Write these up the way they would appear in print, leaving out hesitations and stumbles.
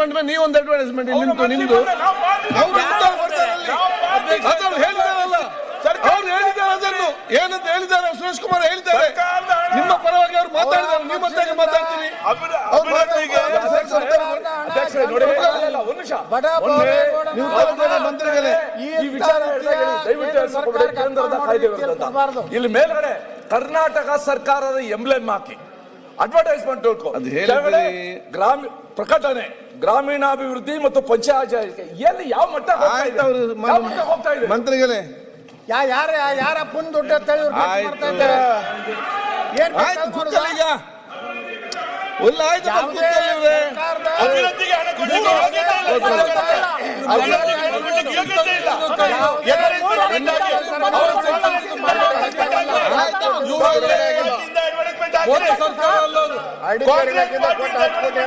Advertisement ಮೇಲೆ ನೀವೊಂದು advertisement ನಿಮ್ದು ಅವ್ರು ಹೇಳಿದಾರಲ್ಲ, ಅವ್ರು ಹೇಳಿದ್ದಾರೆ ಅದನ್ನು ಏನಂತ ಹೇಳಿದ್ದಾರೆ. ಸುರೇಶ್ ಕುಮಾರ್ ಹೇಳಿದ್ದಾರೆ ನಿಮ್ಮ ಪರವಾಗಿ ಅವ್ರು ಮಾತಾಡಿದ್ದಾರೆ. ನೀವು ಮತ್ತೆ ಮಾತಾಡ್ತೀರಿ. ಇಲ್ಲಿ ಮೇಲ್ಗಡೆ ಕರ್ನಾಟಕ ಸರ್ಕಾರದ ಎಂಬ್ಲೆಮ್ ಹಾಕಿ ಅಡ್ವರ್ಟೈಸ್ಮೆಂಟ್ ಪ್ರಕಟಣೆ ಗ್ರಾಮೀಣಾಭಿವೃದ್ಧಿ ಮತ್ತು ಪಂಚಾಯತ್ ಎಲ್ಲಿ ಯಾವ ಮಟ್ಟ ಹೋಗ್ತಾ ಇದೆ ಮಂತ್ರಿಗಳೇ. ಯಾರ ಪುನ್ ದುಡ್ಡು ಅಭಿವೃದ್ಧಿಗೆ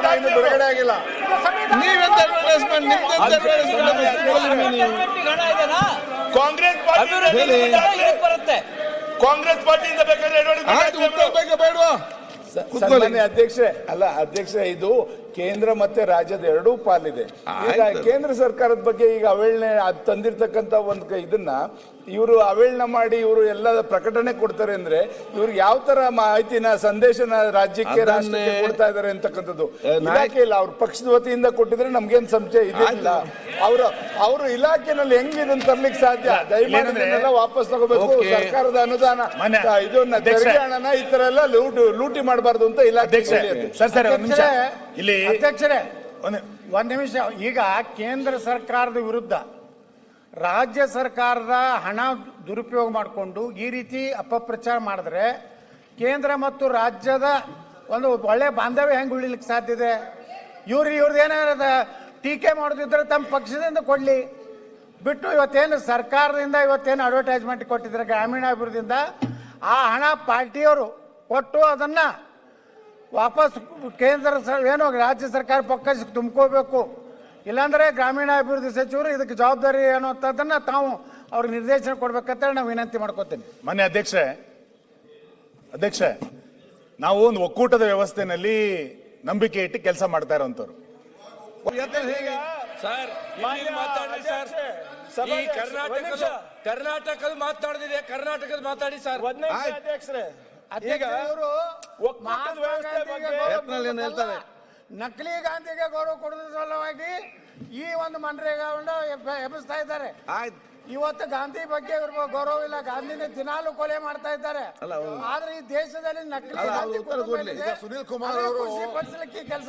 ಹಣ ಬಿಡುಗಡೆ ಆಗಿಲ್ಲ. ನೀವೆಂತ ಅಡ್ವರ್ಟೈಸ್ಮೆಂಟ್ ಕಾಂಗ್ರೆಸ್ ಬರುತ್ತೆ. ಕಾಂಗ್ರೆಸ್ ಪಾರ್ಟಿಯಿಂದ ಬೇಕಾದ್ರೆ ಬೇಡವಾ? ಅಧ್ಯಕ್ಷೆ ಅಧ್ಯಕ್ಷೆ ಇದು ಕೇಂದ್ರ ಮತ್ತೆ ರಾಜ್ಯದ ಎರಡೂ ಪಾಲಿದೆ. ಈಗ ಕೇಂದ್ರ ಸರ್ಕಾರದ ಬಗ್ಗೆ ಈಗ ಅವಹೇಳನೆ ತಂದಿರ್ತಕ್ಕಂಥ ಒಂದು ಇದನ್ನ ಇವರು ಅವಹೇಳನ ಮಾಡಿ ಇವರು ಎಲ್ಲ ಪ್ರಕಟಣೆ ಕೊಡ್ತಾರೆ ಅಂದ್ರೆ ಇವ್ರಿಗೆ ಯಾವ ತರ ಮಾಹಿತಿನ ಸಂದೇಶನ ರಾಜ್ಯಕ್ಕೆ ರಾಷ್ಟ್ರಕ್ಕೆ ಕೊಡ್ತಾ ಇದಾರೆ ಅಂತಕ್ಕಂಥದ್ದು ಇಲಾಖೆ ಇಲ್ಲ. ಅವ್ರ ಪಕ್ಷದ ವತಿಯಿಂದ ಕೊಟ್ಟಿದ್ರೆ ನಮ್ಗೇನ್ ಸಂಶಯ ಇದಿಲ್ಲ. ಅವ್ರ ಇಲಾಖೆನಲ್ಲಿ ಹೆಂಗ್ ಇದನ್ನ ತರ್ಲಿಕ್ಕೆ ಸಾಧ್ಯ? ದಯಮಾಡಿ ವಾಪಸ್ ತಗೋಬೇಕು. ಸರ್ಕಾರದ ಅನುದಾನ ಇದನ್ನ ತೆರಿಗೆ ಹಣನ ಈ ತರ ಎಲ್ಲ ಲೂಟಿ ಮಾಡಬಾರ್ದು ಅಂತ ಇಲಾಖೆ. ಅಧ್ಯಕ್ಷರೇ ಒಂದ್ ನಿಮಿಷ. ಈಗ ಕೇಂದ್ರ ಸರ್ಕಾರದ ವಿರುದ್ಧ ರಾಜ್ಯ ಸರ್ಕಾರದ ಹಣ ದುರುಪಯೋಗ ಮಾಡಿಕೊಂಡು ಈ ರೀತಿ ಅಪಪ್ರಚಾರ ಮಾಡಿದ್ರೆ ಕೇಂದ್ರ ಮತ್ತು ರಾಜ್ಯದ ಒಂದು ಒಳ್ಳೆ ಬಾಂಧವ್ಯ ಹೆಂಗೆ ಉಳಿಲಿಕ್ಕೆ ಸಾಧ್ಯ ಇದೆ? ಇವ್ರದ್ದು ಏನಾರ ಟೀಕೆ ಮಾಡೋದಿದ್ರೆ ತಮ್ಮ ಪಕ್ಷದಿಂದ ಕೊಡ್ಲಿ ಬಿಟ್ಟು ಇವತ್ತೇನು ಸರ್ಕಾರದಿಂದ ಇವತ್ತೇನು ಅಡ್ವರ್ಟೈಸ್ಮೆಂಟ್ ಕೊಟ್ಟಿದ್ರೆ ಗ್ರಾಮೀಣಾಭಿವೃದ್ಧಿಯಿಂದ ಆ ಹಣ ಪಾರ್ಟಿಯವರು ಕೊಟ್ಟು ಅದನ್ನ ವಾಪಸ್ ಕೇಂದ್ರ ಏನು ರಾಜ್ಯ ಸರ್ಕಾರ ಪಕ್ಕಕ್ಕೆ ತುಂಬ್ಕೋಬೇಕು. ಇಲ್ಲಾಂದ್ರೆ ಗ್ರಾಮೀಣಾಭಿವೃದ್ಧಿ ಸಚಿವರು ಇದಕ್ಕೆ ಜವಾಬ್ದಾರಿ ಅನ್ನುವಂಥದ್ದನ್ನ ತಾವು ಅವ್ರಿಗೆ ನಿರ್ದೇಶನ ಕೊಡ್ಬೇಕಂತ ನಾವು ವಿನಂತಿ ಮಾಡ್ಕೋತೀನಿ. ಮಾನ್ಯ ಅಧ್ಯಕ್ಷೆ ನಾವು ಒಂದು ಒಕ್ಕೂಟದ ವ್ಯವಸ್ಥೆನಲ್ಲಿ ನಂಬಿಕೆ ಇಟ್ಟು ಕೆಲಸ ಮಾಡ್ತಾ ಇರೋಂಥವ್ರು. ಕರ್ನಾಟಕದ ಮಾತನಾಡಿದ್ರೆ ಕರ್ನಾಟಕದ ಮಾತಾಡಿ ಸರ್. ನಕಲಿ ಗಾಂಧಿಗೆ ಗೌರವ ಕೊಡುವ ಸಲುವಾಗಿ ಈ ಒಂದು ಮನ್ರೇಗಾವನ್ನು ಎಬ್ಬಿಸ್ತಾ ಇದ್ದಾರೆ. ಇವತ್ತು ಗಾಂಧಿ ಬಗ್ಗೆ ಗೌರವ ಇಲ್ಲ. ಗಾಂಧಿನೇ ದಿನಾಲು ಕೊಲೆ ಮಾಡ್ತಾ ಇದ್ದಾರೆ. ಆದ್ರೆ ಈ ದೇಶದಲ್ಲಿ ನಕಲಿ ಸುನೀಲ್ ಕುಮಾರ್ ಅವರು ಕೆಲಸ